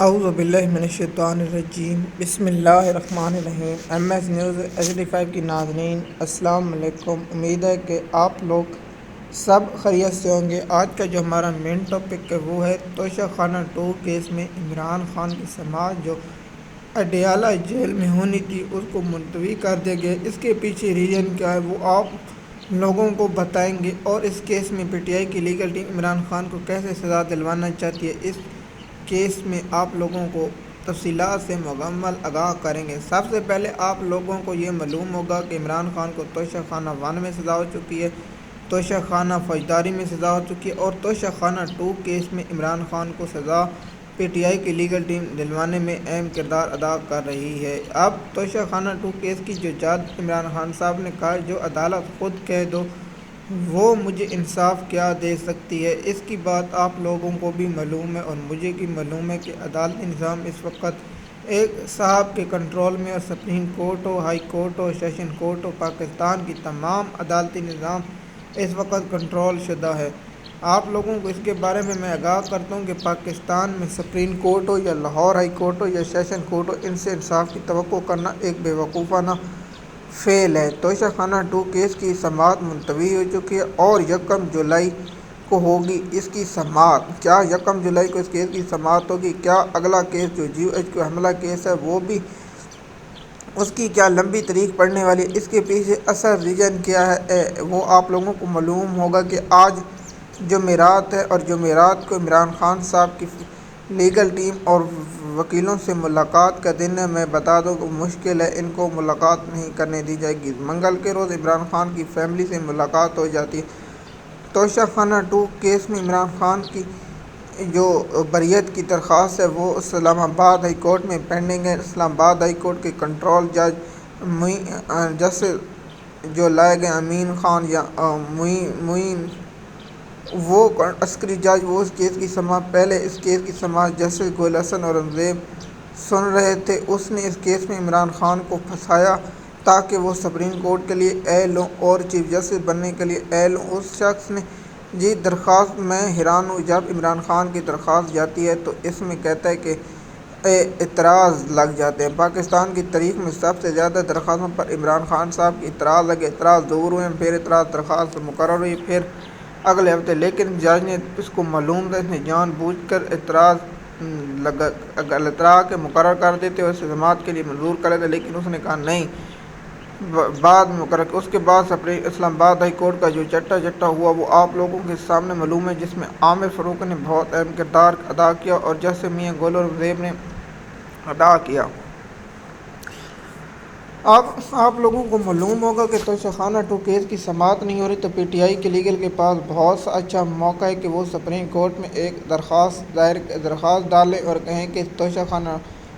اعوذ باللہ من الشیطان الرجیم بسم اللہ الرحمن الرحیم۔ ایم ایس نیوز HD5 کی ناظرین السلام علیکم۔ امید ہے کہ آپ لوگ سب خیریت سے ہوں گے۔ آج کا جو ہمارا مین ٹاپک ہے وہ ہے توشہ خانہ 2 کیس میں عمران خان کی سماعت جو اڈیالہ جیل میں ہونی تھی اس کو ملتوی کر دیا گیا۔ اس کے پیچھے ریزن کیا ہے وہ آپ لوگوں کو بتائیں گے، اور اس کیس میں PTI کی لیگل ٹیم عمران خان کو کیسے سزا دلوانا چاہتی ہے، اس کیس میں آپ لوگوں کو تفصیلات سے مکمل آگاہ کریں گے۔ سب سے پہلے آپ لوگوں کو یہ معلوم ہوگا کہ عمران خان کو توشہ خانہ 1 میں سزا ہو چکی ہے، توشہ خانہ فوجداری میں سزا ہو چکی ہے، اور توشہ خانہ 2 کیس میں عمران خان کو سزا PTI کی لیگل ٹیم دلوانے میں اہم کردار ادا کر رہی ہے۔ اب توشہ خانہ 2 کیس کی جو جج عمران خان صاحب نے کہا جو عدالت خود کہہ دو وہ مجھے انصاف کیا دے سکتی ہے، اس کی بات آپ لوگوں کو بھی معلوم ہے اور مجھے بھی معلوم ہے کہ عدالتی نظام اس وقت ایک صاحب کے کنٹرول میں، اور سپریم کورٹ ہو، ہائی کورٹ ہو، سیشن کورٹ ہو، پاکستان کی تمام عدالتی نظام اس وقت کنٹرول شدہ ہے۔ آپ لوگوں کو اس کے بارے میں آگاہ کرتا ہوں کہ پاکستان میں سپریم کورٹ ہو یا لاہور ہائی کورٹ ہو یا سیشن کورٹ ہو، ان سے انصاف کی توقع کرنا ایک بے وقوفانہ فعل ہے۔ توشہ خانہ 2 کیس کی سماعت ملتوی ہو چکی ہے اور 1 جولائی کو ہوگی اس کی سماعت۔ کیا 1 جولائی کو اس کیس کی سماعت ہوگی؟ کیا اگلا کیس جو GOH کو حملہ کیس ہے وہ بھی اس کی کیا لمبی تاریخ پڑنے والی ہے؟ اس کے پیچھے اصل ریزن کیا ہے وہ آپ لوگوں کو معلوم ہوگا کہ آج جمعرات ہے، اور جمعرات کو عمران خان صاحب کی لیگل ٹیم اور وکیلوں سے ملاقات کا دن ہے۔ میں بتا دوں کہ مشکل ہے، ان کو ملاقات نہیں کرنے دی جائے گی۔ منگل کے روز عمران خان کی فیملی سے ملاقات ہو جاتی ہے۔ توشہ خانہ 2 کیس میں عمران خان کی جو بریت کی درخواست ہے وہ اسلام آباد ہائی کورٹ میں پینڈنگ ہے۔ اسلام آباد ہائی کورٹ کے کنٹرول جج جسٹس جو لائے گئے امین خان یا معین وہ عسکری جج وہ اس کیس کی سماعت پہلے اس کیس کی سماعت جسٹس گل حسن اورنگزیب سن رہے تھے۔ اس نے اس کیس میں عمران خان کو پھنسایا تاکہ وہ سپریم کورٹ کے لیے اہل ہوں اور چیف جسٹس بننے کے لیے اہل ہوں۔ اس شخص نے درخواست میں حیران ہوں، جب عمران خان کی درخواست جاتی ہے تو اس میں کہتا ہے کہ اعتراض لگ جاتے ہیں۔ پاکستان کی تاریخ میں سب سے زیادہ درخواستوں پر عمران خان صاحب کی اعتراض لگے، اعتراض دور ہوئے، پھر اعتراض درخواست مقرر ہوئی، پھر اگلے ہفتے، لیکن جج نے اس کو معلوم تھا، اس نے جان بوجھ کر اعتراض کے مقرر کر دیتے اور اسے سماعت کے لیے منظور کر لیتے، لیکن اس نے کہا نہیں، بعد میں مقرر۔ اس کے بعد اسلام آباد ہائی کورٹ کا جو چٹا ہوا وہ آپ لوگوں کے سامنے معلوم ہے، جس میں عامر فاروق نے بہت اہم کردار ادا کیا اور جسٹس میاں گل اورنگزیب نے ادا کیا۔ اب آپ لوگوں کو معلوم ہوگا کہ توشہ خانہ 2 کیس کی سماعت نہیں ہو رہی تو PTI کے لیگل کے پاس بہت سا اچھا موقع ہے کہ وہ سپریم کورٹ میں ایک درخواست ڈالیں اور کہیں کہ توشہ خانہ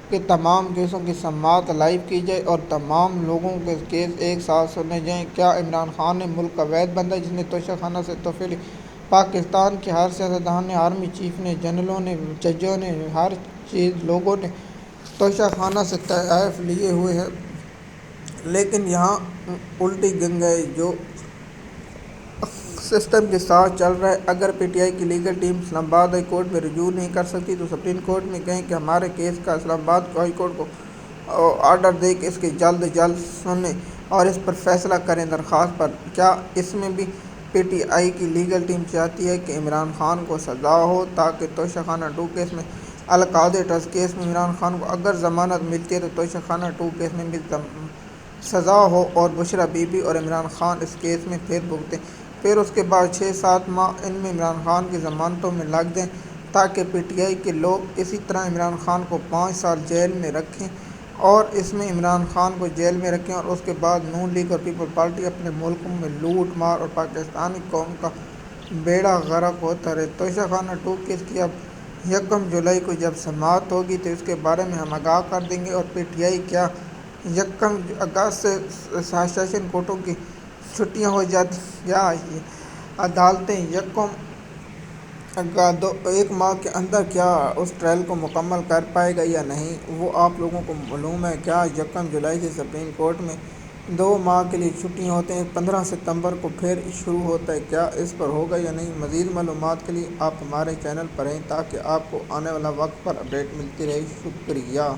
کے تمام کیسوں کی سماعت لائیو کی جائے اور تمام لوگوں کے کیس ایک ساتھ سنے جائیں۔ کیا عمران خان نے ملک کا واحد بندہ جس نے توشہ خانہ سے تحفے لیے؟ پاکستان کے ہر سیاستدان نے، آرمی چیف نے، جنرلوں نے، ججوں نے، ہر لوگوں نے توشہ خانہ سے تحائف لیے ہوئے ہیں، لیکن یہاں الٹی گنگ ہے جو سسٹم کے ساتھ چل رہا ہے۔ اگر PTI کی لیگل ٹیم اسلام آباد ہائی کورٹ میں رجوع نہیں کر سکتی تو سپریم کورٹ میں کہیں کہ ہمارے کیس کا اسلام آباد ہائی کورٹ کو آرڈر دے کہ اس کے جلد سنیں اور اس پر فیصلہ کریں درخواست پر۔ کیا اس میں بھی PTI کی لیگل ٹیم چاہتی ہے کہ عمران خان کو سزا ہو تاکہ توشہ خانہ 2 کیس میں القاعدہ ٹرسٹ کیس میں عمران خان کو اگر ضمانت ملتی ہے تو توشہ خانہ 2 کیس میں بھی سزا ہو اور بشریٰ بی بی اور عمران خان اس کیس میں پھر بھگتیں، پھر اس کے بعد 6-7 ماہ ان میں عمران خان کی ضمانتوں میں لگ دیں تاکہ PTI کے لوگ اسی طرح عمران خان کو 5 سال جیل میں رکھیں اور اس میں عمران خان کو جیل میں رکھیں، اور اس کے بعد نون لیگ اور پیپل پارٹی اپنے ملکوں میں لوٹ مار اور پاکستانی قوم کا بیڑا غرق ہوتا رہے۔ توشہ خانہ 2 کیس کی اب 1 جولائی کو جب سماعت ہوگی تو اس کے بارے میں ہم آگاہ کر دیں گے، اور PTI کیا 1 اگست سے سیشن کورٹوں کی چھٹیاں ہو جاتی یا عدالتیں 1 ماہ کے اندر کیا اس ٹرائل کو مکمل کر پائے گا یا نہیں، وہ آپ لوگوں کو معلوم ہے۔ کیا 1 جولائی سے سپریم کورٹ میں 2 ماہ کے لیے چھٹیاں ہوتے ہیں۔ 15 ستمبر کو پھر شروع ہوتا ہے، کیا اس پر ہوگا یا نہیں؟ مزید معلومات کے لیے آپ ہمارے چینل پر رہیں تاکہ آپ کو آنے والا وقت پر اپڈیٹ ملتی رہے۔ شکریہ۔